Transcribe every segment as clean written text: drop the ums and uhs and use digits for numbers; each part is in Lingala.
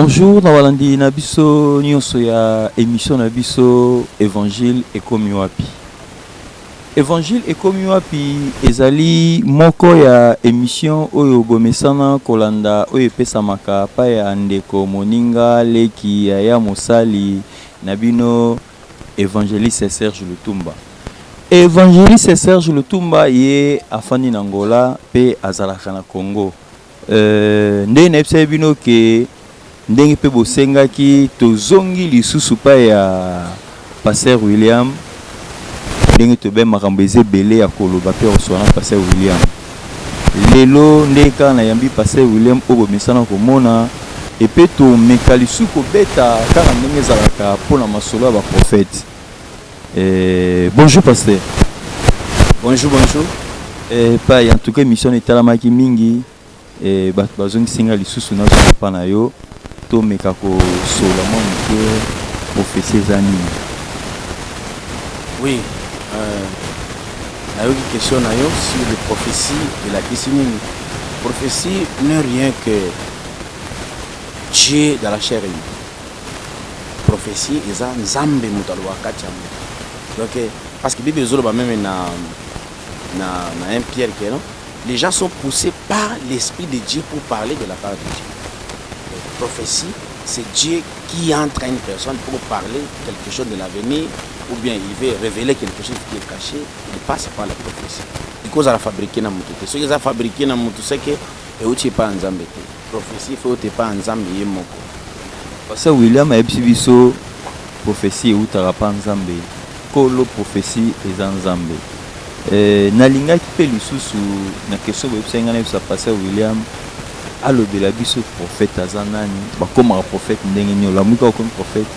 Bonjour, Nawalandi Nabiso, nyonso ya émission Nabiso Évangile ekomi wapi. Évangile ekomi wapi ezali moko ya émission oyo bomesana kolanda oyo epesamaka pa ya ndeko moninga leki ya mosali nabino évangéliste Serge Lutumba. Évangéliste Serge Lutumba ye afandi na Angola pe azalaka na Congo. Nde na bino ke ndenge pe bosengaki tozongi lisusu pa ya Pasteur William ndenge tobe makambo ezebele ya koloba pe oswana Pasteur William lelo ndeka na yambi Pasteur William obo mesana komona epe to meka lisusu kobeta kaka ndenge ezalaka mpona masolo ya baprofete. Bonjour Pasteur. Bonjour. Pa en tout cas émission etalamaki mingi bato bazongisinga lisusu nazonga pa na yo to meka ko sola mo mike prophétie zani. Oui, la question na yo sur les prophéties de la Kissimini. Prophétie n'est rien que Dieu dans la chair humaine. Prophétie est un Nzambe mutalwa kacham. Donc parce que Bible zolo ba même na 1 Pierre que non, les gens sont poussés par l'esprit de Dieu pour parler de la part de Dieu. Prophétie, c'est Dieu qui entraîne une personne pour parler quelque chose de l'avenir, ou bien il veut révéler quelque chose qui est caché, il passe par la prophétie. Du coup, ça a fabriqué dans Moutou. Ce qu'ils ont fabriqué dans Moutou, c'est que tu n'es pas en Zambé. Prophétie, il faut que tu n'es pas en Zambé. Parce que William a épibiso prophétie ou tu n'as pas en Zambé. Kolo prophétie est en Zambé. Nalinga qui fait le sous na question de ça passer William. Alors de la biso prophète azanani comme un prophète ndenge nyo la muka comme prophète.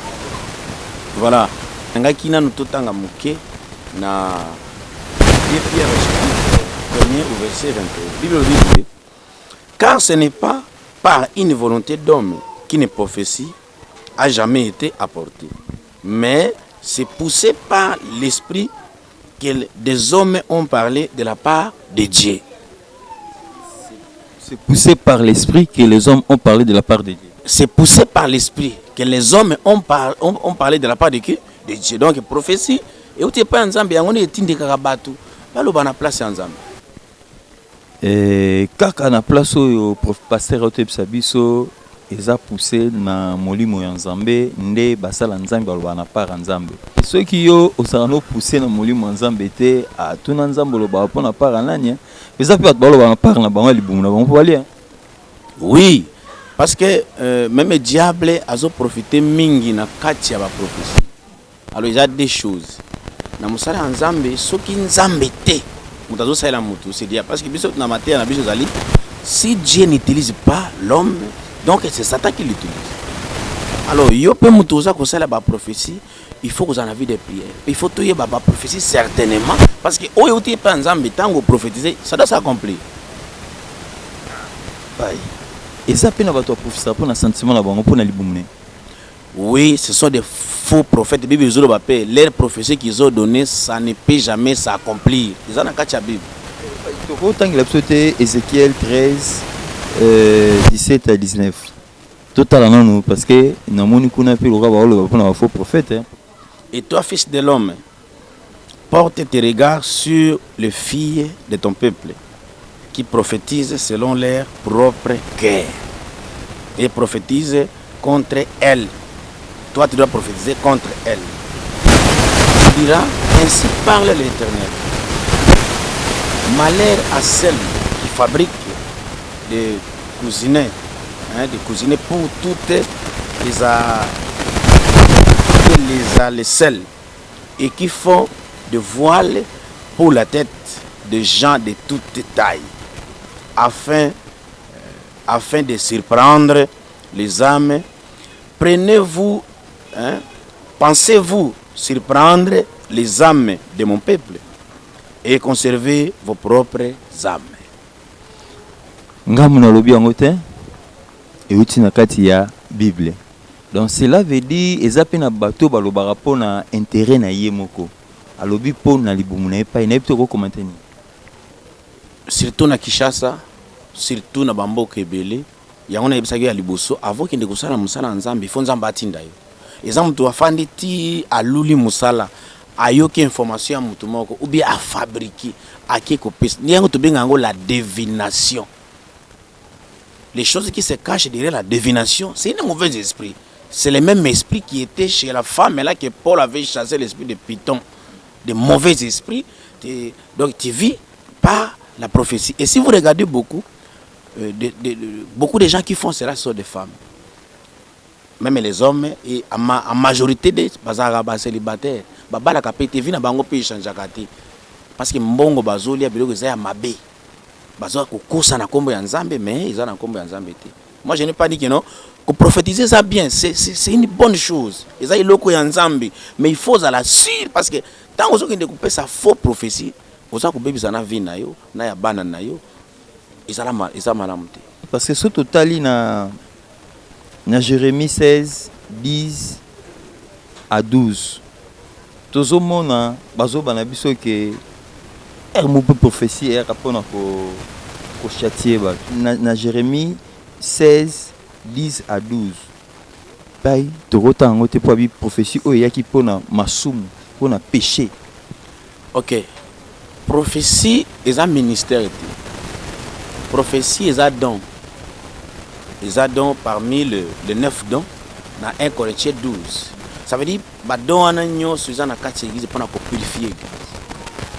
Voilà, ngaki na nutotanga muke na Pierre premier au verset 21. Bible dit car ce n'est pas par une volonté d'homme qu'une prophétie a jamais été apportée, mais c'est poussé par l'esprit que des hommes ont parlé de la part de Dieu. C'est poussé par l'esprit que les hommes ont parlé de la part de Dieu. C'est poussé par l'esprit que les hommes ont parlé de la part de qui? De Dieu. Donc prophétie et où tu pas ensemble on est tindi kakabatu balo bana place ensemble. Kaka na place au pasteur Otebisa biso eza poussé na molimo ya Nzambe nde basala Nzambe balo bana part Nzambe. Ceux qui yo osano poussé na molimo Nzambe te a tuna Nzambe lo ba pona part nanya. Eza peut balo bana part na bango libumu na bango wali. Oui, parce que même le diable a profité mingi na kati ya ba prophétie. Alors il y a des choses. Na musala Nzambe soki Nzambe te mutazo sala mutu c'est dire parce que biso na matin na biso zali si Dieu n'utilise pas l'homme donc c'est Satan qui l'utilise. Alors yo pe mutuza ko sala ba prophétie, il faut que vous en avez des prières. Il faut que ba prophétie certainement parce que oyo te pa Nzambe tango prophétiser ça doit s'accomplir. Bye. Et ça peut n'avoir toi prophétie pour un sentiment là bango pour na libumne. Oui, ce sont des faux prophètes. Bible zolo ba pe leurs prophéties qu'ils ont données, ça ne peut jamais s'accomplir. Ils en a kacha Bible. Autant que l'absoluté Ézéchiel 13 17 à 19. Total non parce que na moni kuna pe le pour un faux prophète. Et toi fils de l'homme, porte tes regards sur les filles de ton peuple qui prophétisent selon leur propre cœur et prophétisent contre elles. Toi tu dois prophétiser contre elles. Tu diras ainsi parle l'Éternel. Malheur à celle qui fabrique des cousinets, des cousinets pour toutes les selles et qui font de voiles pour la tête de gens de toutes tailles afin de surprendre les âmes. Prenez-vous, pensez-vous surprendre les âmes de mon peuple et conserver vos propres âmes. Ngamuna lobi angote et uti na kati ya Bible. Donc cela veut dire ezape na bato balobaka pona intérêt na yemoko. Alobi pona libumu na epa ina epto ko commenter ni. Surtout na Kinshasa, surtout na bamboka ebele, yango na yebisaki ya liboso avant kende kosala musala nzambe fo nzambe atinda yo eza mutu afandi ti aluli musala ayoki information ya mutu moko ou bien a fabriquer ake kopesa ni yango tobenga yango la divination. Les choses qui se cachent derrière la divination, c'est un mauvais esprit. C'est le même esprit qui était chez la femme là que Paul avait chassé l'esprit de Python, de mauvais esprits. Donc tu vis par la prophétie. Et si vous regardez beaucoup, beaucoup de gens qui font cela sont des femmes. Même les hommes, et en majorité des célibataires, la capacité de vie n'a pas changé. Parce que mbongo bazoli a biloko za mabe. Bazo kokosa na kombo ya nzambe mais ils ont na kombo ya nzambe te. Moi je n'ai pas dit que non, que prophétiser ça bien, c'est une bonne chose. Ils ont iloko ya nzambe mais il faut la suivre parce que tant que vous couper sa fausse prophétie, vous avez bébé na vie na yo, na ya bana na yo. Ils ont malamu te. Parce que ce total na Jérémie 16 10 à 12. Tozo mona bazo bana biso ke mon prophétie est rapport au châtier. Na Jérémie 16 10 à 12. Bay de rotango te pour prophétie o yaki pona masumu pona péché. OK. Prophétie est un ministère. Prophétie est un don. Ils ont don parmi les 9 dons dans 1 Corinthiens 12. Ça veut dire ba don ananyo suza na kati église pour purifier l'église.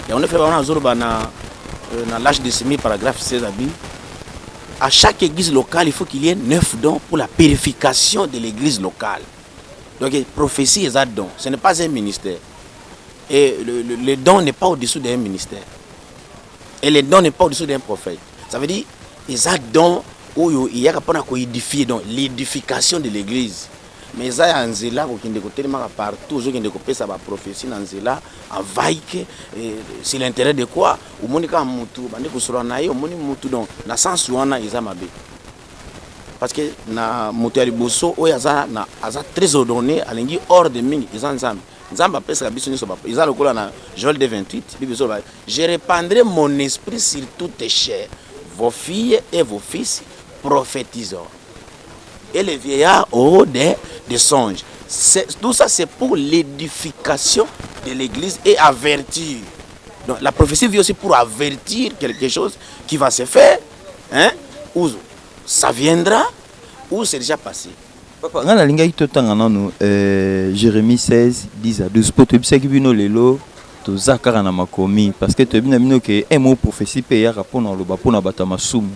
Et on a fait dans l'âge de semi paragraphe 16 abi. À chaque église locale, il faut qu'il y ait 9 dons pour la purification de l'église locale. Donc prophétie est un don, ce n'est pas un ministère. Et le don n'est pas au-dessous d'un ministère. Et le don n'est pas au-dessous d'un prophète. Ça veut dire ils ont don où il y a édifier donc l'édification de l'église. Mais ça y a un zéla qui est côté partout, qui est côté ça va prophétie dans zéla en vaille c'est l'intérêt de quoi au monde quand mutu bande ko sura na yo moni mutu donc na sens wana ils amabe parce que na mutu ya liboso o yaza na aza très ordonné alingi hors de mingi ils ensemble nzamba pesa biso nyo ba ils a lokola na Joël 2:28 bible so ba je répandrai mon esprit sur toutes tes chairs vos filles et vos fils prophétiseront et les vieillards auront des songes. Tout ça c'est pour l'édification de l'église et avertir. Donc la prophétie vient aussi pour avertir quelque chose qui va se faire, hein, ou ça viendra, ou c'est déjà passé. Papa, on a l'ingénieur tout temps Jérémie 16 10 à 12 pour te dire que bino lelo to zakara na makomi parce que te bino que un mot prophétie paye rapport dans le bapona batamasumu.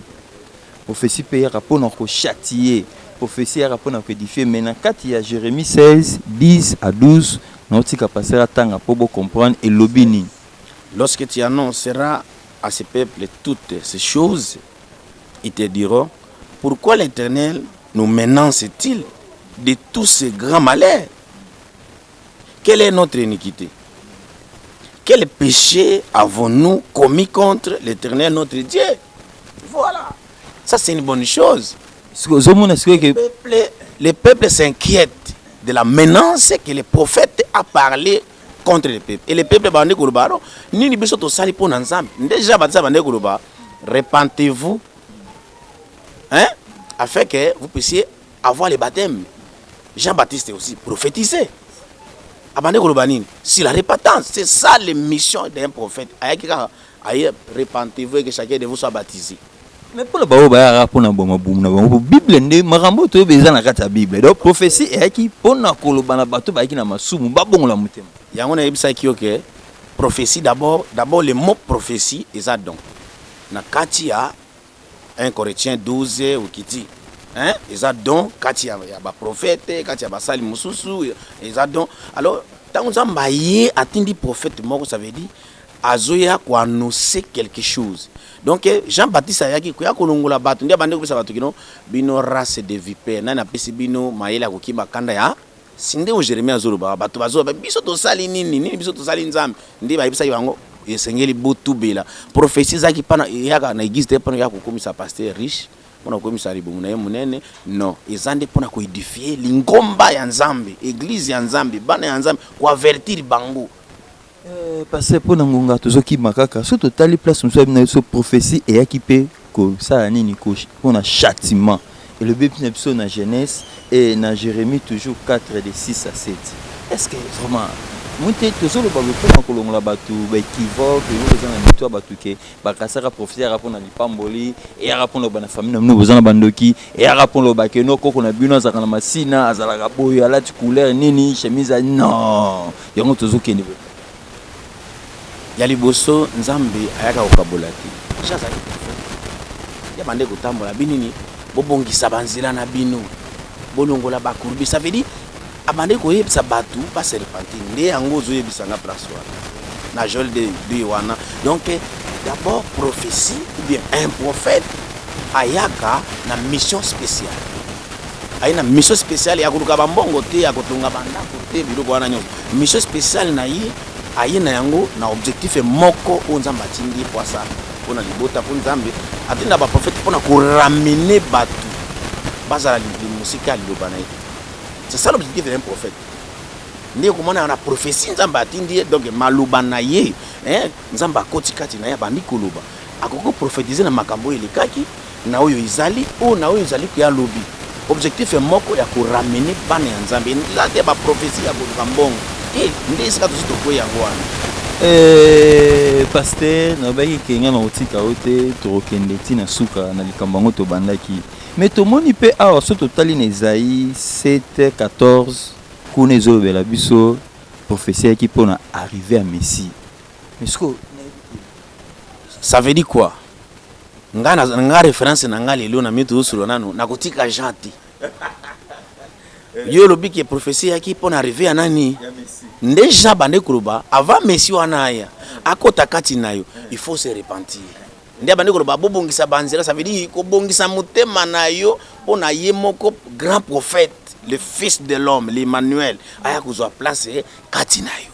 Prophétie paye rapport dans ko châtier. Prophétie à rapport à édifier maintenant quand il y a Jérémie 16 10 à 12 notre capacité à temps pour comprendre et l'obéir. Lorsque tu annonceras à ce peuple toutes ces choses, ils te diront pourquoi l'Éternel nous menace-t-il de tous ces grands malheurs? Quelle est notre iniquité? Quel péché avons-nous commis contre l'Éternel notre Dieu? Voilà, ça c'est une bonne chose. Le peuple s'inquiète de la menace que le prophète a parlé contre le peuple. Et le peuple bande kolobaro ni biso to sali pour ensemble. Déjà batza bande koloba, repentez-vous, hein, afin que vous puissiez avoir le baptême. Jean-Baptiste aussi prophétisé. Abande kolobanine, si la repentance, c'est ça la mission d'un prophète. Aïe, repentez-vous et que chacun de vous soit baptisé. Mais pour le baoba pour na boma boum na Bible ndé marambo to beza na kata Bible. Donc prophétie est qui pour na koloba na bato ba ki na masumu ba bongola mutema. Yango na yebisa ki OK. Prophétie d'abord le mot prophétie eza donc. Na kati ya 1 Corinthiens 12 ou kiti. Hein? Eza donc kati ya ba prophète, kati ya ba sali mususu eza donc. Alors tant nzamba ye atindi prophète moko ça veut dire azoya ko annoncer quelque chose. Donc Jean-Baptiste ayaki ko yakolongola bato ndia bande ko pesa bato kino bino race de vipère na pesi bino mayela ko kiba kanda ya sinde o Jérémie azoloba bato bazoba biso to sali nini biso to sali nzambe ndi ba yebisa bango esengeli botu bela prophétie zaki pana yaka na église te pana yako komisa pasteur riche pona komisa libumu na ye munene non ezande pona ko édifier lingomba ya nzambe église ya nzambe bana ya nzambe ko avertir bango. Parce que pour ngonga tozoki makaka so totali place muso na so prophétie et équipé ko ça nini ko pour na châtiment et le bébé n'est na jeunesse et na Jérémie toujours 4 de 6 à 7. Est-ce que vraiment monter toujours le bateau pour kolongo la bateau équivoque nous besoin de toi bateau que bakasaka profiter rapport na lipamboli et rapport na famille nous besoin na bandoki et rapport le bakeno koko na bino za kana masina azala kaboyo ala ti couleur nini chemise non yango toujours kende ya liboso nzambe ayaka kokabola te chaza ya bande kotambola binini bobongisa banzela na bino bolongola bakurbi ça veut dire abande koyebisa batu ba serpentine nde yango ozoyebisa nga place wana na jol de wana donc d'abord prophétie ou bien un prophète ayaka na mission spéciale ayina mission spéciale ya koluka bambongo te ya kotonga bandako te biloko wana nyonso mission spéciale na ye ayina yango na objectif moko o nzambe atindi po asa pona libota po nzambe atinda ba prophète pona ko ramener batu bazala musika liloba na ye. C'est ça l'objectif d'un prophète. Ndé comment on a prophétie nzamba atindi donc maluba na ye nzamba koti kati na ya bandi koloba akoko prophétiser na makambo elekaki na oyo izali o na oyo izali ko ya lobi objectif moko ya ko ramener bana ya nzambe la te ba prophétie ya ko mbongo ndé sika to ko yango wana pasteur na baki kenga na otika ote to kende tina suka na likambango to bandaki. Mais tout le monde peut avoir ce total in Esaïe 7, 14, Kounezo Belabiso, prophétie qui peut arriver à Messie. Mais ce que ça veut dire quoi? Nga référence na nga lelo na mitu usuro nano na kotika janti. Yo lobi ki prophétie qui peut arriver à nani? Déjà bande kuruba avant Messie wana ya. Akota kati nayo, il faut se repentir. Ndia bande ko babongisa banzela ça veut dire ko bongisa mutema na yo pona ye moko grand prophète le fils de l'homme l'Emmanuel aya kuzwa place kati na yo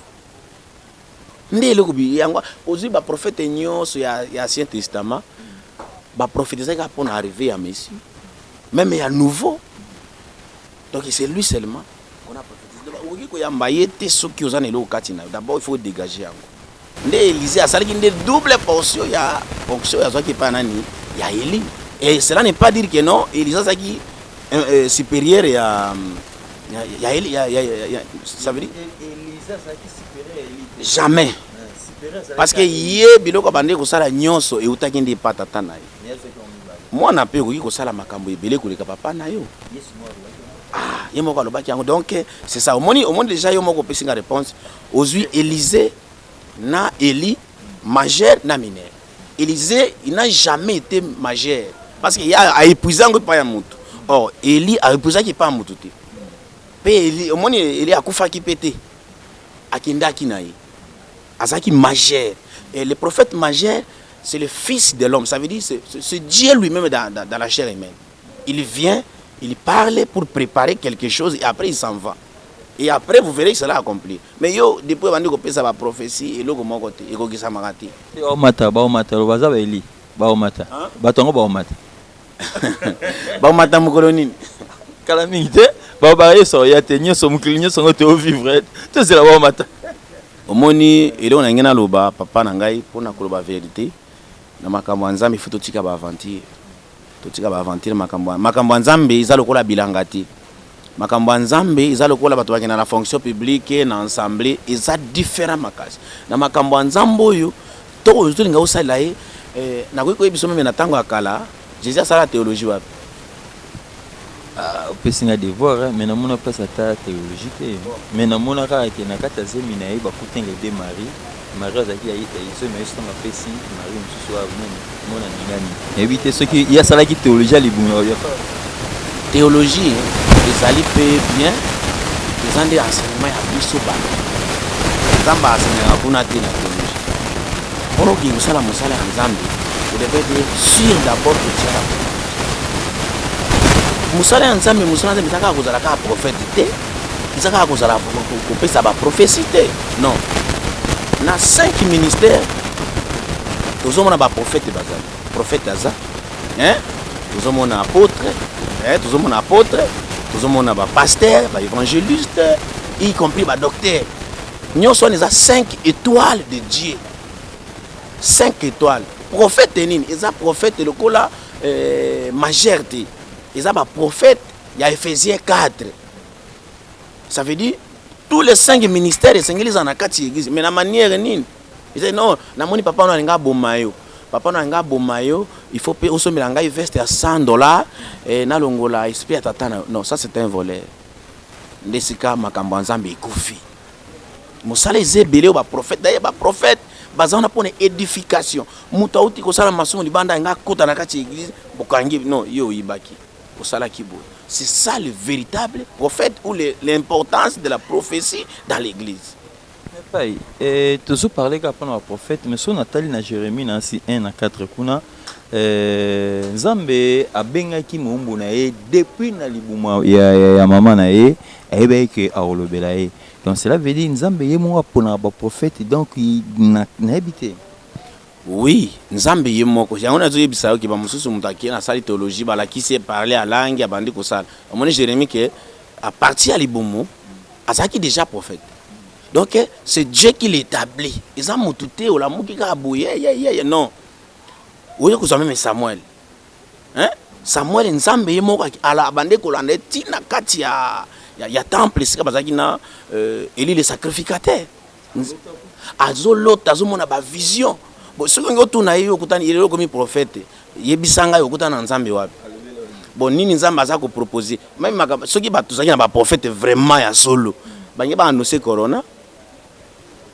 ndele ko bi yango ozi ba prophète nyonso ya Ancien Testament ba prophétiser ka pona arriver à Messie même ya nouveau donc c'est lui seulement qu'on a prophétisé oki ko yamba yete soki ozana lo kati na yo d'abord il faut dégager yango. Nde Élisée a sali une double portion ya fonction ya qui pas nani ya Élie et cela n'est pas dire que non Élisée ça qui supérieur ya Élie ça veut dire Élisée ça qui supérieur à Élie jamais parce que yé biloko bande ko sala nyonso e utaki ndi patata na ye moi na pe ko ki ko sala makambo ebele ko leka papa na yo ye moko alobaki yango donc c'est ça au monde déjà yo moko pesinga réponse aujourd'hui Élisée na Élie majeur na mineur. Élisée il n'a jamais été majeur parce qu'il a épuisé un pas ya mutu. Or Élie a épuisé qui pas mutu te. Pe Élie au monde Élie a kufa ki pété. Akinda kinayi. Azaki majeur et le prophète majeur c'est le fils de l'homme, ça veut dire c'est Dieu lui-même dans la chair humaine. Il vient, il parle pour préparer quelque chose et après il s'en va. Et après, vous verrez que cela accompli. Mais yo, depuis que ça va prophétie, et là, comment côté, et que ça m'a raté. Baomata, le bazar va Eli. Baomata. Batongo Baomata. Baomata Moukolonine. Calamité. Baobaye so ya tenyo so muklinyo so ngote au vivre. Tout c'est la Baomata. Omoni, et là on a ngena loba papa na ngai pona koloba vérité. Na makambo nzambe faut totika ba aventure. Totika ba aventure makambo nzambe izalo kola bilangati. Makambo nzambe izalo kola bato bakena na fonction publique na assemblée eza différent makasi na makambo nzambo yo to zo linga osala ye na ko yebiso meme na tango akala Jésus asala théologie wapi pesinga devoir mais na mona pas ta théologie te mais na mona ka ke na kata zemi na ye ba kutenga de Marie azaki ayita iso mais so na pesi Marie msusu wa mona ningani éviter ce qui ya sala ki théologie libunga yo théologie les alliés bien les ont des enseignements à biso ba nzamba enseignement kuna te na théologie pour que musala nzambe vous devez être sûr d'abord que tu as musala nzambe mitaka kozala ka prophète te mitaka kozala ko pesa ba prophétie te non na 5 ministères tous on a ba prophète bazali prophète aza tous on a apôtre tous on a apôtre tous on a pasteur évangéliste y compris docteur nous sommes les 5 étoiles de Dieu 5 étoiles prophète nini ils a prophète le kola majorité ils ont un prophète, il y a Ephésiens 4. Ça veut dire tous les 5 ministères, ils sont en l'église. Mais la manière, ils disent non, papa n'a pas maillot. Papa n'a pas maillot, il faut payer aussi une veste à $100 et na longola esprit tatana. Non, ça c'est un voleur. Ndesika makambo nzambe ikufi. Mosala ezebele ba prophète, d'ailleurs ba prophète, bazana pour une édification. Muta uti ko sala masomo libanda nga kota na kati église, bokangi non, yo ibaki. Ko sala kibo. C'est ça le véritable prophète ou l'importance de la prophétie dans l'église. Et toujours parler qu'après le prophète, mais son Nathalie na Jérémie na 1 à 4 kuna Nzambe abengaki mombo na ye depuis na libuma ya maman na ye ayebeki aolobela ye. Donc cela veut dire Nzambe ye mo apona ba prophète donc na habité. Oui, Nzambe ye moko. Ya ona zoye bisayo ki ba mususu mutaki na sali théologie bala qui sait parler à langue ya bandi ko sala. Amone Jérémie que à partir à libumu azaki déjà prophète. Donc c'est Dieu qui l'établit. Ils ont monté au la mouki ka boye non. Oui, vous avez même Samuel. Hein? Samuel Nzambe ye moko ala bande ko lande tina kati ya temple sika bazaki na Élie le sacrificateur. Azolota azomona ba vision. Bon, ce qu'on tourne à il est comme prophète. Yebisanga yokutana Nzambe wapi. Bon, nini Nzambe azako proposer. Même ceux qui battu ça na prophète vraiment ya solo. Bangi ba annoncer corona.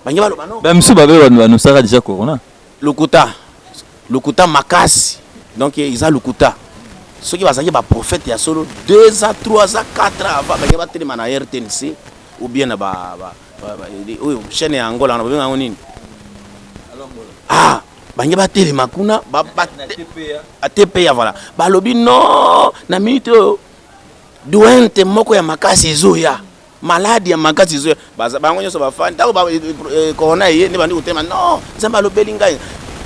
Bangi ba loba non. Ba msu ba be annoncer déjà corona. Lokuta makasi. Donc ils ont lokuta. Ceux qui bazaki ba prophète ya solo 2 ans, 3 ans, 4 ans avant bangi ba télé na RTNC ou bien na ba chaîne ya Angola na ba nini. Ah, bangi ba télé makuna ba ATP voilà. Ba lobi non na minute douente moko ya makasi ezoya. Malade ya makasi ezoya. Bango nyoso ba fan ta ba corona ye ne bandi kutema non, Nzambe lobeli ngai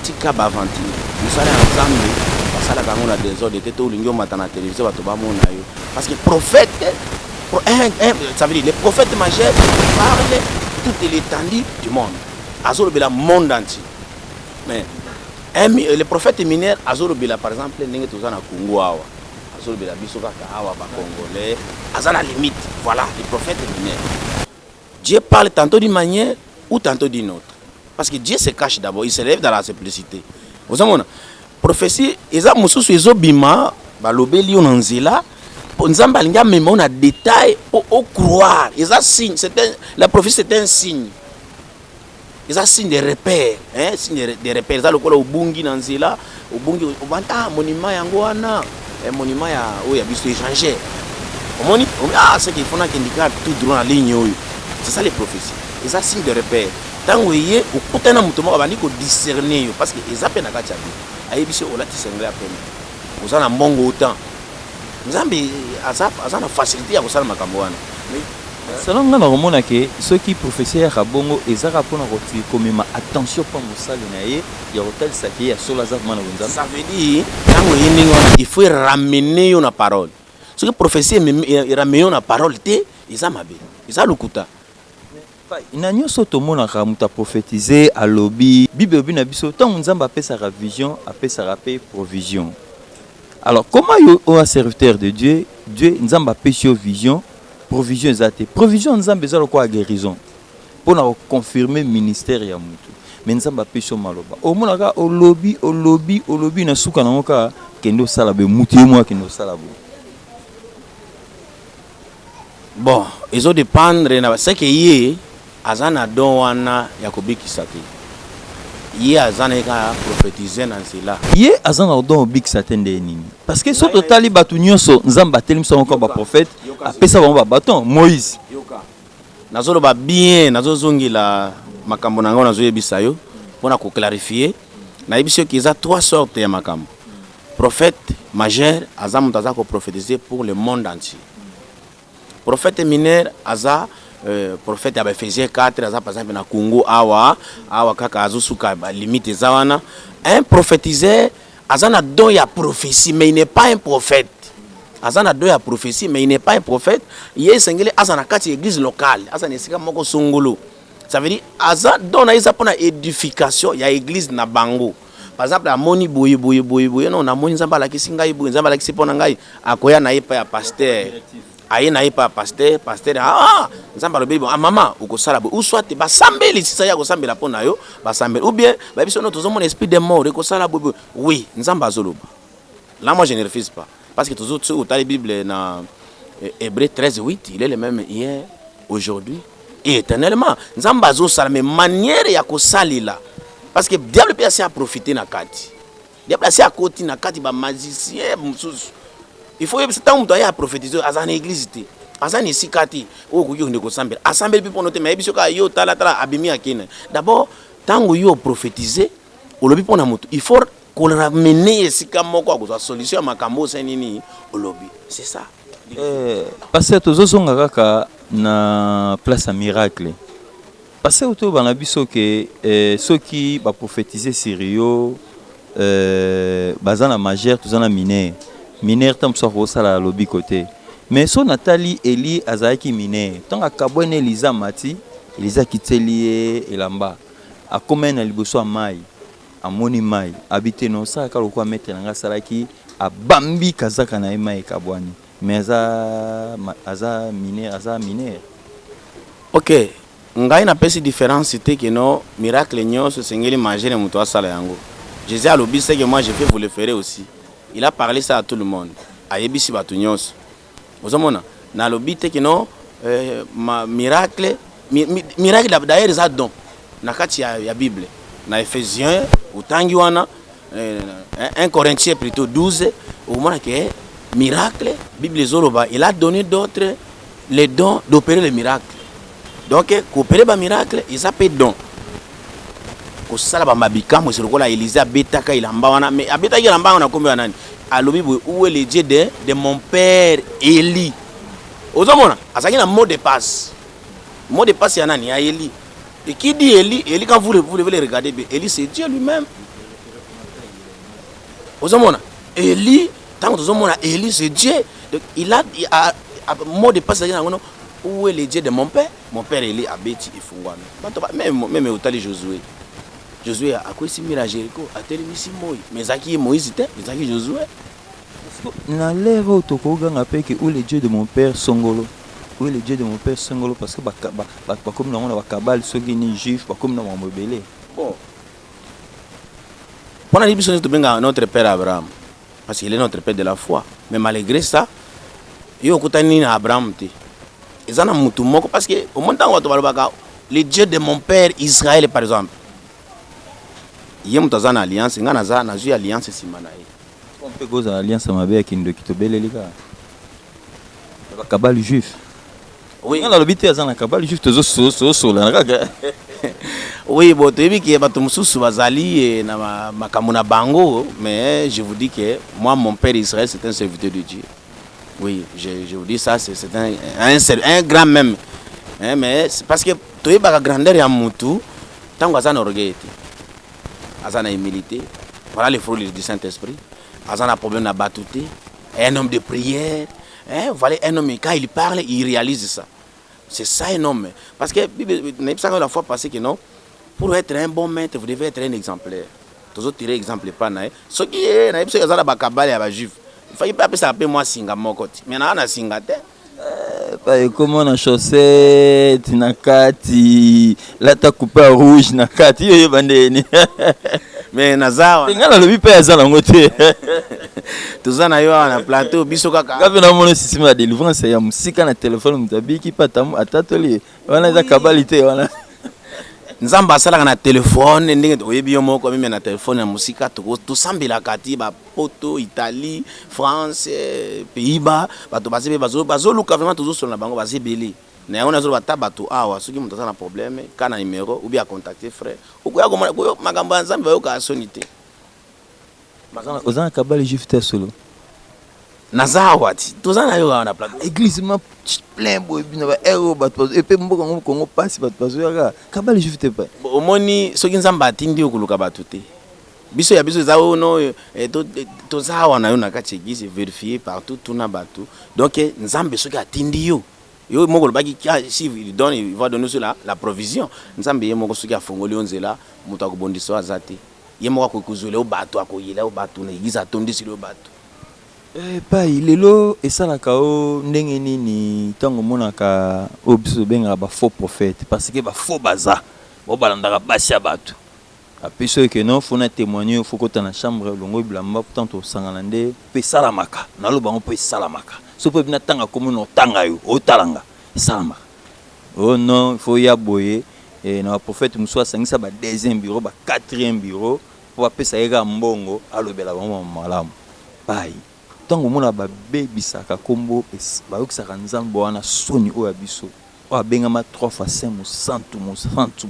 tika ba vanti. Musala ya Nzambe basala kango na désordre tete olingi omata na télévision bato ba mona yo. Parce que prophète ça veut dire les prophètes majeurs parlent toute l'étendue du monde. Azolobela monde entier. Mais les prophètes mineurs azolobela par exemple ndenge tozana Congo awa. Azolobela biso kaka awa ba congolais, azana limite. Voilà, les prophètes mineurs. Dieu parle tantôt d'une manière ou tantôt d'une autre. Parce que Dieu se cache d'abord, il se lève dans la simplicité. Vous savez, prophétie, eza mususu ezobima balobeli on nzela. Nzamba linga même on a détail au croire. Eza signe, la prophétie c'est un signe. Ils ont signe de repères, hein, signe de repères. Ils ont le col au bungi nanzela, au bungi au banta monument yangoana, un monument ya où il y a biso échanger. Au moni, c'est qu'il faut qu'indiquer tout droit en ligne. C'est ça les prophéties. Ils ont signe de repères. Tant que vous voyez, au côté d'un mouton, on va dire qu'on discerner parce que ils appellent à Kachabi. Aïe biso on l'a discerné à peine. Vous en avez bon autant. Nous avons une facilité à vous savoir makamboana. Selon nous, on a que ceux qui prophétient à Bongo et ça rapporte comme attention pour Moussa Lenaye, il y a hôtel Saki à Solazar Manawinza. Ça veut dire il faut ramener une parole. Ce que prophétie ramener une parole, ils ont mabé, ils ont le kuta. Il n'y a pas monde qui a prophétisé à lobby. Bible bi na biso tant Nzamba appelle sa vision, appelle sa provision. Alors comment un serviteur de Dieu, Nzamba appelle sa vision? Provision exacte. Provision Nzambe za quoi guérison. Pour confirmer ministère ya mutu. Mais Nzamba peso maloba. O monaka o lobby na suka na ngoka kendo sala be mutu moi kendo sala bo. Bon, ils ont dépendre na ce que yé azana don wana yakobiki sate. Yé azana ka prophétiser na cela. Yé azana don big sate nini. Parce que so totali batu nyonso Nzamba telimisa encore ba prophète. Apesa ba bâton Moïse nazolo ba bien nazozongi la makambo na ngona zoyebisa yo pona ko clarifier na yebisio ki za 3 sortes ya makambo. Prophète majeur azamu tazako prophétiser pour le monde entier. Prophète mineur aza prophète ya Ephésiens 4 aza par exemple na Congo awa kaka azusuka ba limite zawana. Un prophétiseur azana don ya prophétie mais il n'est pas un prophète. Azana do ya prophétie mais il n'est pas un prophète. Il est sengeli azana kati église locale. Azana esika moko songolo. Ça veut dire azana dona isa pona édification ya église na bango. par exemple amoni boye non namoni nzamba la kisi ngai boye nzamba la kisi pona ngai akoya na yepa ya pasteur aye na yepa pasteur nzamba lobi bon mama ukosala boye ou soit ba sambeli sisa ya kosambela pona yo ba sambeli ou bien ba biso no tozo mon esprit de mort ekosala boye oui nzamba azoloba. Là moi je ne refuse pas parce que toujours au la Bible dans Hébreux 13:8 il est le même hier aujourd'hui et éternellement nzamba azosala mais manière ya kosalila parce que diable peut assez profiter na kati diable assez à côté na kati ba magicien mususu il faut c'est tant muto ya prophétiser azana église té azana isikati o kuyo ndeko sambela assemble puis pour noter mais biso ka yo tala abimi akina d'abord tango yo prophétiser olobi pona muto il faut qu'on ramène esika moko akozwa solution ya makambo senini olobi c'est ça. Parce que tozosonga kaka na place à miracle parce que autour bana biso que ceux qui va prophétiser sérieux bazana majeur tozana mineur tam so ko sala lobby côté mais so Nathalie Eli azaki mineur tant akabone Elisa Mati Elisa kiteli elamba akomena liboso mai amoni mai habité non ça ka lokwa mettre nga salaki abambi kazaka na mai kabwani mais aza mineur. OK, ngai na pesi différence c'était que non miracle nyonso sengeli manger le muto asala yango. Jésus a lobby c'est que moi je vais vous le faire aussi. Il a parlé ça à tout le monde. Ayebisi batu nyonso. Ozomona na lobby te que non miracle d'ailleurs ça don na kati ya Bible na Ephésiens utangi wana 1 Corinthiens plutôt 12 au moment que miracle Bible zoloba il a donné d'autres les dons d'opérer les miracles. Donc coopérer ba miracle ils s'appellent don ko sala ba mabika mo serokola Élise abetaka ilamba wana mais abetaka ilamba wana kombe nani alobi où est le Dieu de mon père Élie ozomona asaki na mot de passe ya nani ya Élie et qui dit Élie quand vous le regardez bien Élie c'est Dieu lui-même ozomona Élie tant que ozomona Élie c'est Dieu donc il a mot de passe ya ngono où est le Dieu de mon père Élie abeti ifungwana même otali Josué a quoi si mira Jéricho a télémisi Moïse mais zaki Moïse était zaki Josué na l'air autokoga ngapé que où le Dieu de mon père Songolo où le Dieu de mon père Songolo parce que ba comme na on ba kabal soki ni juif ba comme na mobélé bon pendant les biso to benga notre père Abraham parce qu'il est notre père de la foi mais malgré ça yo kutani na Abraham te ezana mutu moko parce que au moment où to balobaka le Dieu de mon père Israël par exemple il y a une alliance, il y a une alliance simana. On peut goza alliance avec qui kitobele lika. Le cabal juif. Oui, on a l'habitude à cabal juif so là. Oui, bon, tu vois qu'il y a pas tout sous bazali na makamuna bango, mais je vous dis que moi mon père Israël c'est un serviteur de Dieu. Oui, je vous dis ça c'est un grand même. Mais c'est parce que tu vois la grandeur ya mutu tant que ça n'orgueil. Azana humilité, voilà les fruits du Saint-Esprit. Azana problème na batouté, un homme de prière, voilà un homme quand il parle, il réalise ça. C'est ça un homme. Parce que la fois passée que non, pour être un bon maître, vous devez être un exemplaire. Tous autres tirez exemple pas naï. Ce qui est naïf c'est azana bakabale ya ba juif. Il faut pas appeler ça appeler moi singa mokoti. Mais na singa te. Comment na chaussette na kati la ta coupé rouge na kati yo bandeni mais nazawa ngala lobi pe azala ngote tuzana yo na plateau biso kaka ngabe na mono système de délivrance ya musika na téléphone mutabiki pata atatoli wana za kabalite wana nzamba sala na téléphone ndenge oyebi yo moko meme na téléphone ya musika to sambela kati ba poto Italie France Pays-Bas bato basebe bazo luka vraiment toujours sur la bango basebeli na on a zo bata bato awa soki muto na problème kana numéro ou bien contacter frère okuya ko makambo nzamba yo ka sonité mazana ozana kabali jifte solo nazawati tozana yo na plateau église ma plein boy bina ba ero bato et pe mboka ngo Congo passe bato bazo ya kabali jifte pas omoni soki nzamba atindi okuluka bato te biso ya biso zao no to zawa na yo na kati église vérifier partout tout na bato donc nzambe soki atindi yo moko lobaki si il donne il va donner sur la provision nzambe ye moko soki afongoli onzela muto akobondisa azate yemo ko kuzule obato akoyela obato na igiza tondisi le obato. Pai lelo esalaka o ndenge nini ntango monaka o biso benga ba faux prophète parce que ba faux baza bo balandaka basi ya bato apiso ke non fona témoigner faut que na chambre longo bilamba pourtant to sangana nde pe salamaka na lo bango pe salamaka so pe bina tanga comme no tanga yo o talanga salamaka oh non il faut ya boyer et na prophète muso asangisa ba deuxième bureau ba quatrième bureau pour apesa yeka mbongo alobela bango malamu pai tango mona ba bebisaka kombo bayokisaka nzambo wana soni oyo biso o abengama 3 fois 5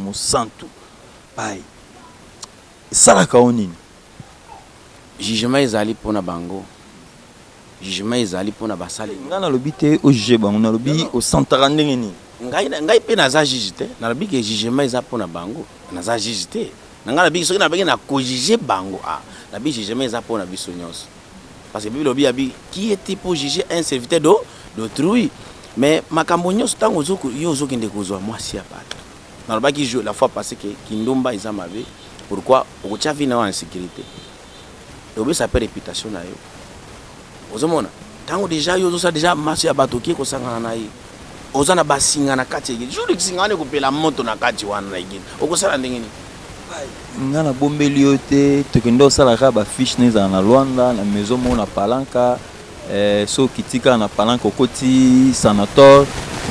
mosantu pai salaka onini jugement ezali pona bango jugement ezali pona basali ngana lobi te o juger bango na lobi o santara ndenge nini ngai pe naza juge te na lobi ke jugement eza pona bango naza juge te ngana lobi soki na bengi na ko juger bango na bi jugement eza pona biso nyonso. Parce que Bible dit qui était pour juger un serviteur d'autrui. Mais makambo nyonso tango yozo kende kozwa mwasi ya bato. Na loba ki la fois passée que Kindomba isa mabe. Pourquoi okotia vie na en sécurité. Et obe sa réputation na yo. Ozomona tango déjà yozo sa déjà mwasi ya bato ki ko sangana na ye. Ozana basinga na kati ye. Juri kisingane ko pela moto na kati wana na yigini. Okosala ndenge ni. Ngana bombeli yo te tokende osalaka bafiche neza na Luanda na maison mo na Palanka so kitika na Palanka okoti sanator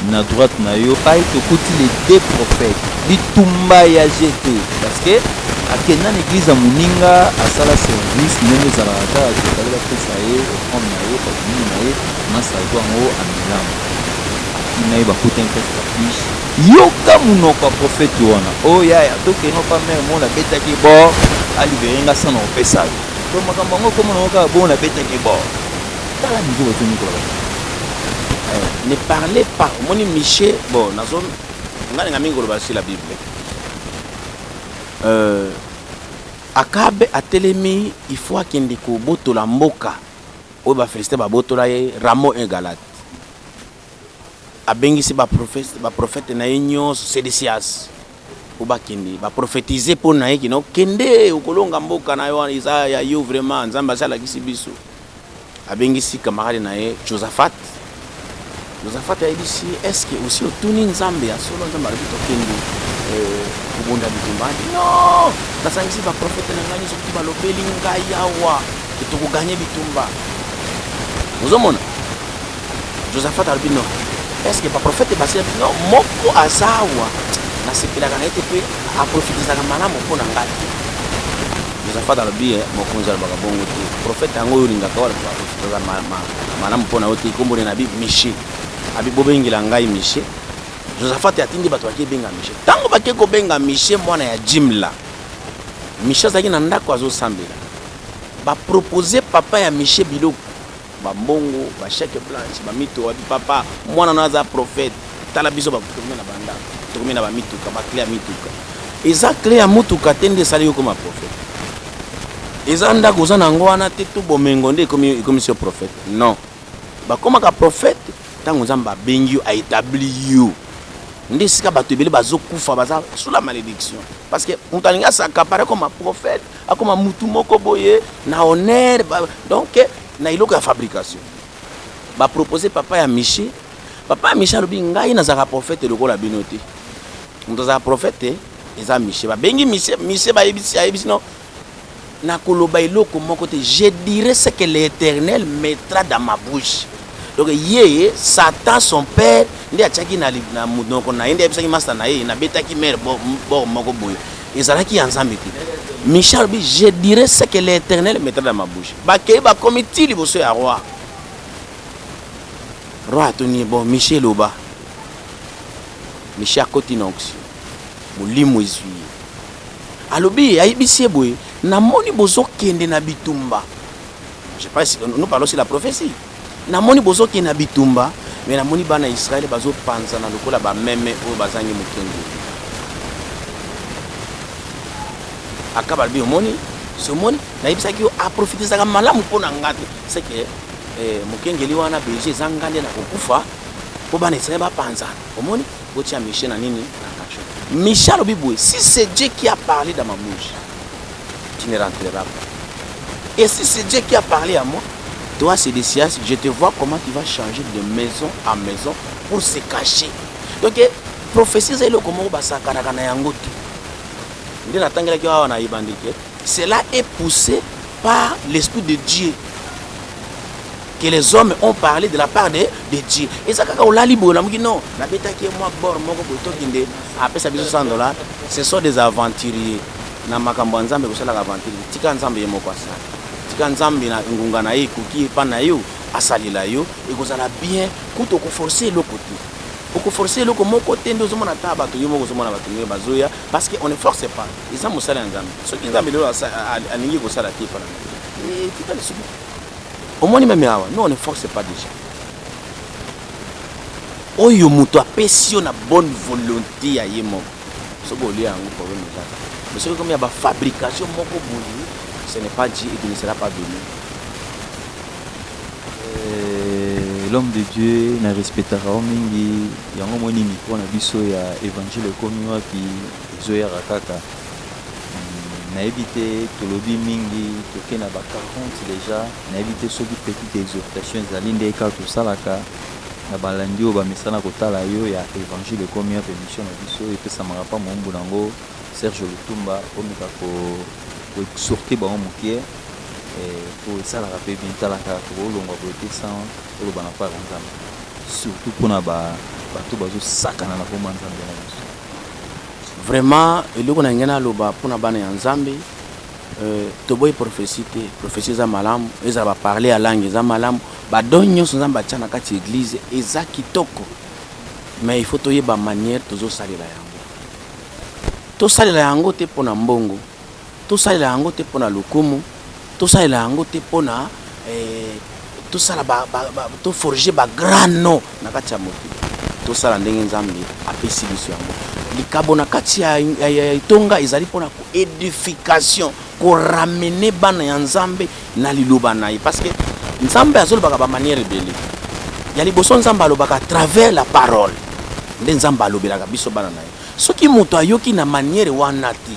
na droite na yo pai tokoti les deux prophètes bitumba ya jeté parce que akenda na église ya moninga asala service ndenge ezalaka tokalela pesa ye ofrande na ye patrimoine na ye masalgo yango amilamu na ye bakuta mpesa bafiche yoka munoko prophète wana oya ya tokeno pa mère mona betaki bo aliberinga sana opesa to makambo ngo komo noka bo na betaki bo tala niveau toni ko ne parlez pas moni Michel bon nazo ngani ngamingo lo basi la Bible Akabe atelemi il faut akende ko botola mboka o ba féliciter ba botola ye Ramo et Galate abengisi ba prophète na yenyo Sédécias ou ba kende ba prophétiser pour na yeki no kende ukolonga mboka na yo Isaya yo vraiment nzamba sala kisibiso abengisi camarade na ye Josaphat ya ici est-ce que aussi otuni nzambe ya solo nzamba bito kende kubonda bitumbani non nasangisi ba prophète na ngani soki ba lobeli ngai yawa kitoko gagner bitumba uzomona Josaphat albino est-ce que pas prophète passé non moko azawa na sepela kana ete pe a prophétiser kana malamu pona ngati Josaphat albi mokonzi alobaka bongo te prophète yango yolinga ka wala prophétiser malamu pona ote kombo na bi Miché abi bobengila ngai Miché Josaphat atindi bato bake benga Miché tango bake ko benga Miché mwana ya Jimla Miché zaki na ndako azosambela ba proposer papa ya Miché biloko bambongo ba chèque blanche ba mito abi papa mwana naza prophète tala biso ba kutumena banda tukumena ba mituka ba clé ya mituka eza clé ya mutuka tende sali yo comme prophète eza ndako za nango wana te to bomengo nde comme sur prophète non ba koma ka prophète tango nzamba bengi yo a établi yo nde sika bato ebele bazokufa baza sous la malédiction parce que mutalinga s'accaparer comme prophète akoma mutu moko boye na honneur donc na iloko ya fabrication ba proposer papa ya Miché alobi ngai nazaka prophète lokola bino te mutu za prophète eza Miché ba bengi Miché ba yebisi no na koloba iloko moko te je dirai ce que l'Éternel mettra dans ma bouche donc yeye Satan son père ndi achaki na munoko na ndi yebisaki master na ye na betaki mère bo moko boyo ezalaki ya nzambe te Michel bi je dirai ce que l'Éternel mettra dans ma bouche ba kei ba comité liboso ya roi toni bon Michel oba Michel akoti na onction molimo ezui alobi ayebisi boye na moni bozo kende na bitumba je pense nous parlons sur la prophétie na moni bozo kende na bitumba mais na moni bana Israël bazo panza na lokola ba meme o bazangi mukengo akaba bi omoni somoni na yebisaki yo a prophétiser ka malamu pona ngate c'est que mukengeli wana beje zangande na kokufa po bana Israël ba panza omoni botia Miché na nini na kacho Michel Biboué si c'est Dieu qui a parlé dans ma bouche tu ne rentreras pas. Et si c'est Dieu qui a parlé à moi, toi c'est des sciences, je te vois comment tu vas changer de maison en maison pour se cacher. Donc, prophétie c'est le comment basakaraka na yango te. Cela est poussé par l'Esprit de Dieu. Que les hommes ont parlé de la part de Dieu. Et ça, quand on l'a dit, non, la bêta qui est moi, bord, mon coton, après ça, $100, ce sont des aventuriers. Na makambo nzambe ko sala aventurier. Tika nzambe yemo kwa ça. Tika nzambe na ngunga na ye kuki pa na yo, asalila yo, et ko sala bien, kuto ko forcer le côté. Pour forcer le côté de zomona taba to yomo zomona batunge bazoya parce qu'on ne force pas. Ils sont musala nzambe. Ce qui nzambe lo alingi ko sala te fana. Et tu vas le subir. Au moins même awa, nous on ne force pas déjà. Oyo muto apesio na bonne volonté ya yemo. Ce que lui a un problème déjà. Mais ce comme il y a ba fabrication moko bouli, ce n'est pas dit et qui ne sera pas donné. L'homme de Dieu na respectera mingi yango moni micro na biso ya évangile komi wapi zoya rakaka na éviter tolobi mingi toke na ba 40 déjà na éviter soki petite exhortation ezali nde ka to salaka na balandi o ba mesana kotala yo ya évangile komi wapi émission na biso epesa marapa mombu nango Serge Lutumba omika ko sortir ba mokie pour ça la rappeler bien ta la carte pour longo côté sans pour le bana pas nzambe surtout pour na ba bato bazo sakana na komba nzambe na biso vraiment eloko na ngena loba pour na bana ya nzambe to boy prophétie za malamu eza ba parler à langue za malamu ba donyo nzambe achana kati église eza kitoko mais il faut toyer ba manière tozo salela yango to salela yango te pona mbongo to salela yango te pona lokumu tout ça il a ngoté pona tout ça là to forger ba grand nom na kati ya moto tout ça la ndenge nzambe apesi biso yango likabo na kati ya itonga ezali pona ko édification ko ramener bana ya nzambe na liloba na ye parce que nzambe azolobaka ba manière ebele ya liboso nzambe alobaka à travers la parole nde nzambe alobelaka biso bana na ye soki moto ayoki na manière wana ti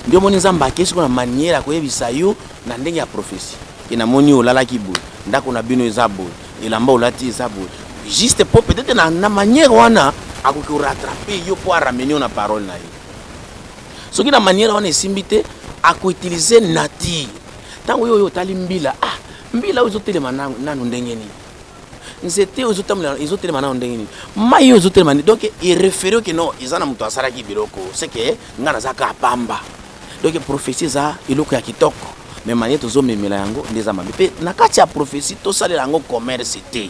ndio moni nzambe akesi ko na manière akoyebisa yo na ndenge ya prophétie ina moni olalaki boye ndako na bino eza boye elamba olati eza boye juste pour peut-être na manière wana akoki rattraper yo pour ramener na parole na ye soki na manière wana esimbi te akoutiliser nature tango yo otali mbila mbila ozotelema nanu ndenge nini nzete ozotelema nanu ndenge nini mai ozotelema donc il réfère que non ezana muto asalaki biloko c'est que ngana zaka pamba donc prophétie za iloko ya kitoko mais manière tozo memela yango ndeza mabe pe na kati ya prophétie to salela yango commerce te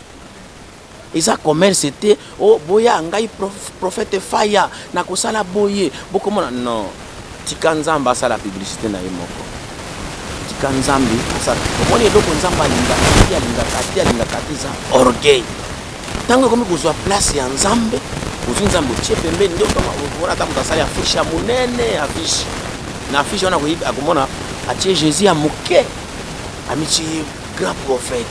eza commerce te o boya ngai prophète faya na kosala boye bokomona non tika nzamba asala publicité na ye moko tika nzambi asala omoni eloko nzamba alinga kati za orgueil tango komi kozwa place ya nzambe kozwi nzambe otie pembeni nde okona ta moto asali afishe ya monene afishe na afishe wana akomona atie Jésus à moquer amici grand prophète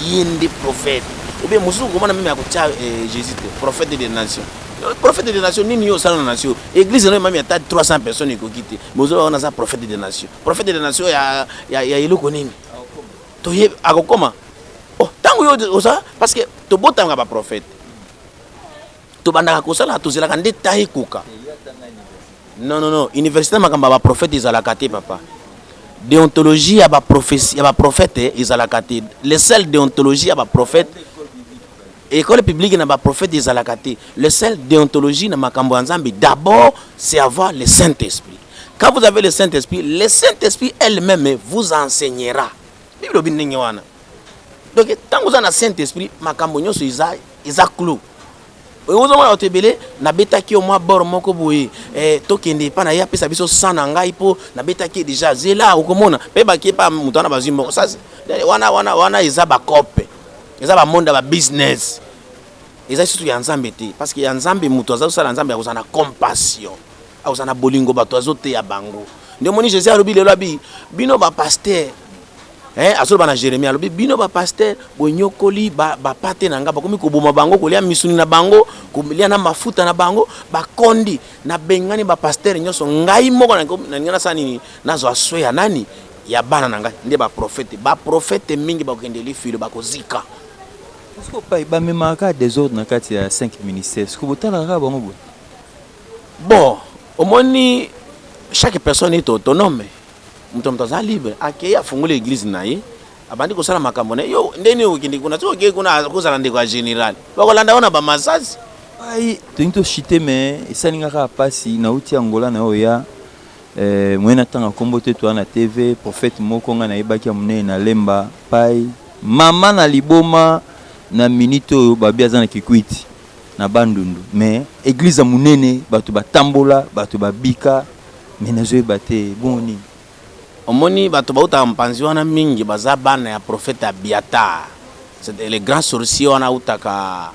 yende prophète ou bien musu comment même akotia Jésus prophète des nations prophète des nations nini yo sala na nation église na même ata 300 personnes ko quitter musu on a ça prophète des nations ya eloko nini to ye akokoma oh tango yo osa parce que to botanga ba prophète to bandaka ko sala to zelaka ndeta ekuka non université makamba ba prophète ezalaka te papa déontologie à ba prophétie à ba prophète ezalakate le seul déontologie à ba prophète école publique na ba prophète ezalakate le seul déontologie na makambo nzambe d'abord c'est avoir le Saint-Esprit quand vous avez le Saint-Esprit elle-même vous enseignera bible binenge wana donc tant vous avez le Saint-Esprit makambo nyoso iza clou ozomona otebele na betaki au moins bord moko boye tokende pa na ya pesa biso sana ngai po na betaki déjà zela okomona pe baki pa mutana bazimbo ça wana eza ba kope eza ba monde ba business eza surtout ya nzambe te parce que ya nzambe muto aza sala nzambe akozana compassion akozana bolingo bato azote ya bango ndio moni Jésus alobi lelo abi bino ba pasteur azolo bana Jérémie alobi bino ba pasteur bonyokoli ba pate na nga bakomi koboma bango kolia misuni na bango kolia na mafuta na bango bakondi na bengani ba pasteur nyoso ngai moko na ngana sani nazo aswe ya nani ya bana na ngai nde ba prophète mingi bakende li filo bakozika. Est-ce que pas ba memaka désordre na kati ya 5 ministères est-ce que botala ka bango bo bon omoni chaque personne est autonome. Mutu mtaza libre ake afungule église naye abandi kosala makambo na yo ndeni ukindi kuna to ke kuna kozala ndeko ya général bakolanda ona ba masasi ai to chité mais esalinga ka pasi na uti Angola na oya mwena tanga kombo te to na TV prophète moko nga na yebaki munene na lemba pai mama na liboma na minito babia na kikwiti na bandundu mais église munene batu batambola batu babika mais nazo bate boni omoni bato bauta mpanzi wana mingi baza bana ya prophète Abiatar. C'est le grand sorcier wana utaka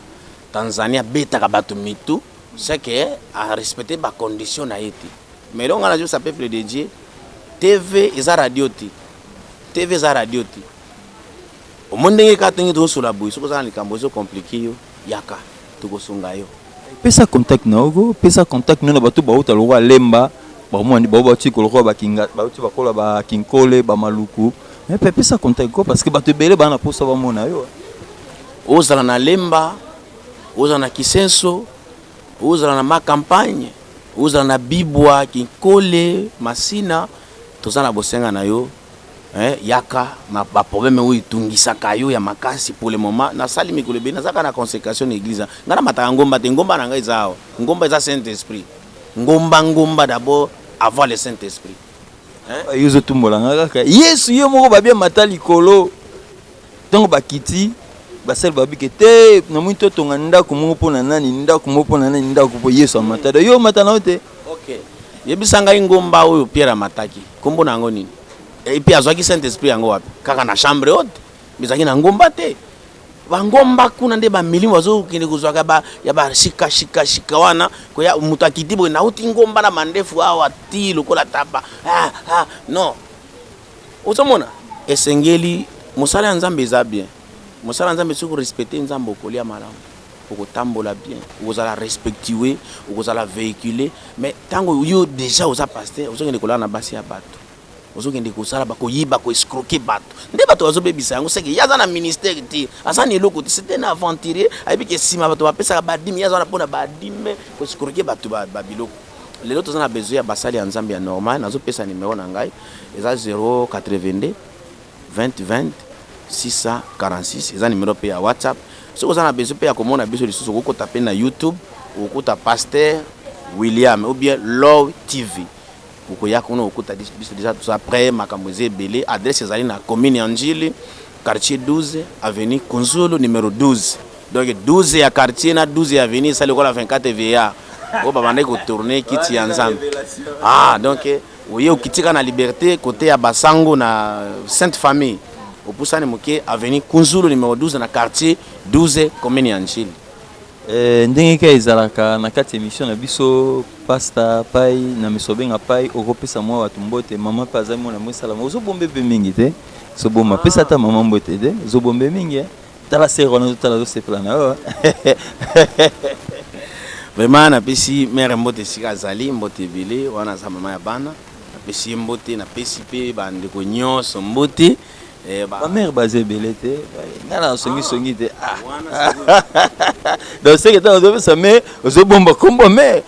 Tanzania betaka bato mitu c'est que a respecter ba condition na yeti mais là on a juste peuple de Dieu TV eza radio ti TV eza radio ti omonde ka tengi to sula boy soko za likambo zo compliqué yo yaka tukosunga yo pesa contact na ogo pesa contact na bato bauta lo lemba bamwandi bauti koloko bakinga bauti bakola ba kinkole ba maluku mais pesa contact ko parce que bato belé bana posa ba mona yo ozala na lemba ozala na kisenso ozala na ma campagne ozala na bibwa kinkole masina tozala bosenga na yo yaka na ba problème où itungisa kayo ya makasi pour le moment na sali mikolo be na zaka na consécration église ngana mataka ngomba te ngomba na ngai zao ngomba za Saint Esprit ngomba d'abord avant le Saint Esprit yuzo tumbola ngaka yesu yo moko ba bien matali kolo tongo bakiti basel babike te na mwito tonga ndako moko pona nani ndako moko pona nani ndako po yesu amatada yo matana te OK yebisanga ngomba oyo Pierre mataki kombo nango nini et puis azwaki Saint Esprit yango wapi kaka na chambre haute bizaki na ngomba te bangomba kuna nde ba milimo bazo kinde kuzwaka ba ya ba shika wana ko ya mutu akitibo na uti ngomba na mandefu awa ti lokola tapa non ozomona esengeli musala ya nzambe eza bien musala ya nzambe soko respecter nzambe okolia malamu okotambola bien ozala respectuer ozala véhiculer mais tango yo déjà oza pasteur ozokende kola na basi ya bato ozokende kosala bakoyiba ko escroquer bato nde bato bazobebisa yango seke yaza na ministère ti azani eloko ti c'était un aventurier ayebi ke sima bato bapesaka badimi yaza na mpona badime ko escroquer bato babiloko lelo toza na besoin ya basali ya nzambe ya normal nazopesa nimero na ngai eza 082 20 646 eza nimero pe ya WhatsApp soki oza na besoin pe ya komona biso lisusu okokota pe na YouTube okota Pasteur William ou bien Love TV ukoya kuna okuta biso déjà tout après makambo ezebele adresse ezali na commune ya Njili quartier 12 avenue Konzolo numéro 12 donc 12 ya quartier na 12 ya avenue sali kola 24 VA o babande ko tourner kiti ya nzambe donc oye okitika na liberté côté ya Basango na Sainte Famille opusani moke avenue Konzolo numéro 12 na quartier 12 commune ya Njili. Ndenge ka ezalaka na kati émission na biso pasta pai na misobenga pai okopesa mwa watu mbote mama pa za mona mwesala mozo bombe be mingi te so bomba pesa ta mama mbote te zo bombe mingi tala sero na tala zo sepla na vraiment na pesi mère mbote sika zali mbote bele wana za mama ya bana na pesi mbote na pesi pe bande ko nyonso mbote ma mère basée belete ngana songi te donc c'est que tu as ça mais zo bomba kombo mais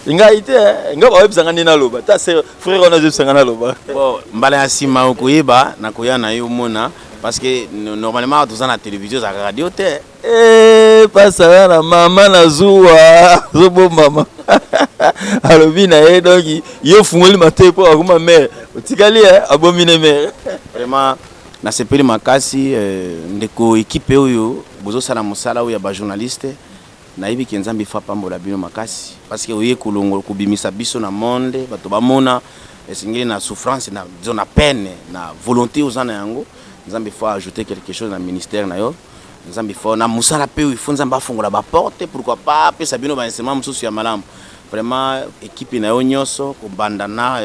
ngaite ngaba websanga nina loba ta frère on a websanga na loba bon mbala ya sima okoyeba na koya na yo mona parce que normalement tous na télévision za radio te pasa na mama na zuwa zo bomba mama alobi na ye donc yo fungoli mate po akuma mère otikali abomine mère vraiment na sepeli makasi ndeko équipe oyo bozo sala musala oyo ba journaliste na yebi ki nzambi fa pambola bino makasi parce que oye kulongo kubimisa biso na monde bato bamona esingeli na souffrance na zona peine na volonté ozana yango nzambi fa ajouter quelque chose na ministère na yo nzambi fa na musala pe il faut nzamba fungola ba porte pourquoi pas pesa bino ba enseignement mususu ya malamu vraiment équipe na yo nyonso ko bandana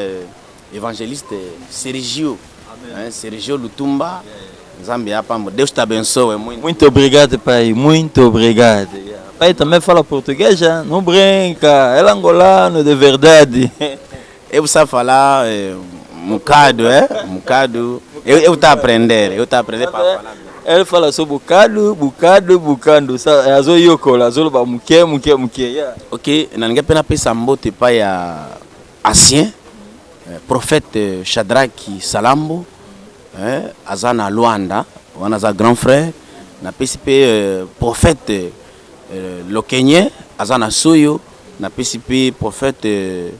évangéliste Sergio Sergio Lutumba Nzambe apambo Deus te abençoe muito obrigado pai, muito obrigado. Pai também fala português, não brinca, é angolano de verdade. Eu sabe falar bocado, bocado. Eu tá aprender, para falar. Ele fala só bocado. Azul yoko, azul ba muke. Ok, na ninguém pena pensa mbote pai a ancien prophète Shadrach Salambo, azana Luanda, wana za grand frère, na PCP prophète Lokenye, azana Soyo, na PCP prophète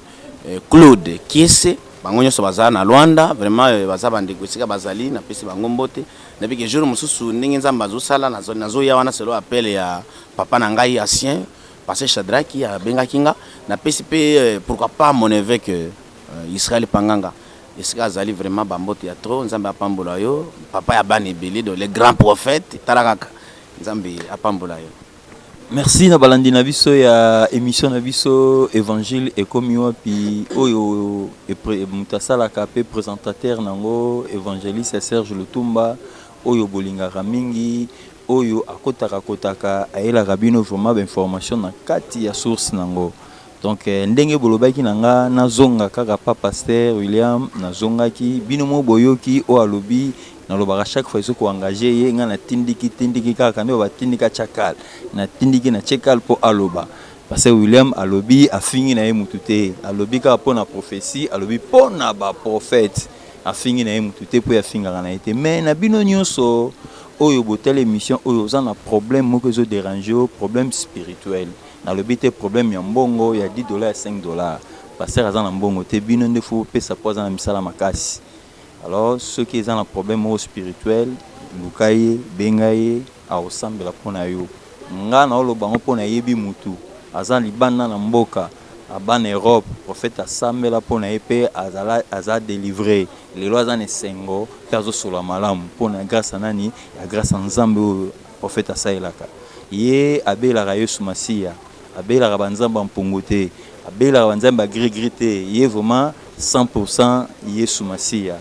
Claude Kiese, bango nyonso bazana Luanda, vraiment bazaba ndekosika bazali na PCP bango mbote. Depuis que jour mususu ndenge nzamba azosala nazo ya wana selo appel ya papa na ngai ancien passé Shadrach ya benga kinga na PCP pourquoi pas mon évêque Israël Panganga. Esika azali vraiment bambote ya trop nzambe apambola yo papa ya bani belé de les grands prophètes talakaka nzambe apambola yo. Merci na balandi na biso ya émission na biso évangile ekomi wapi oyo mutasalaka pe présentateur nango évangéliste Serge Lutumba oyo bolingaka mingi oyo akotaka ayelaka bino vraiment information na kati ya source nango. Donc ndenge bolobaki nanga nazonga kaka pa pasteur William nazongaki bino mo boyoki o alobi nalobaka chaque fois ko engager ye nga na tindiki kaka nde batindika chakal na tindiki na chekal po aloba parce que William alobi afingi na ye mutute alobi ka po na prophétie alobi po na ba prophète afingi na ye mutute po ya finga na été mais na bino nyonso oyo botel émission oyo za na problème moko zo déranger problème spirituel na lobi te problème ya mbongo ya $10 ya $5 passer azan na mbongo te bino nde fo pesa poza na misala makasi. Alors ceux qui ont un problème spirituel lukaye bengaye a osambela pona yo nga na oloba pona yebi mutu azan libana na mboka abana Europe prophète asambela pona yepe azala délivré lelo azan esengo tazo sola malamu pona grâce à nani ya grâce à nzambe prophète asailaka ye abela Yesu Masia abela banzamba mpongote abela banzamba gris te ye vraiment 100% Yesu Masia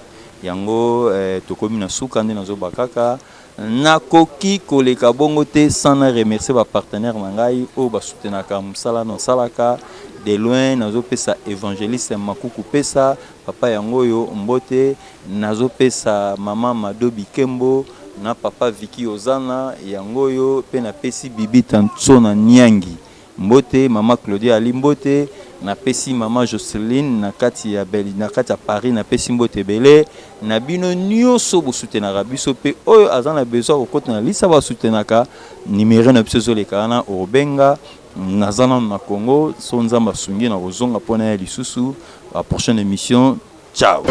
yango tokomi na suka nde nazobakaka nakoki koleka bongo te sans remercier ba partenaire na ngai o basutenaka musala no salaka de loin nazopesa évangéliste Makuku pesa papa yango yo mbote nazopesa mama Madobi Kembo na papa Viki Ozana yango yo pe na pesi bibi Tantsona Nyangi mbote mama Claudia Ali mbote na pesi mama Jocelyne na kati ya Paris na pesi mbote belé na bino nyonso bosutenaka biso pe oyo azana besoin kokota na lisa basutenaka numéro na biso zoleka na obenga nazana na Congo so nzamba sungi na kozonga pona ya lisusu la prochaine émission ciao.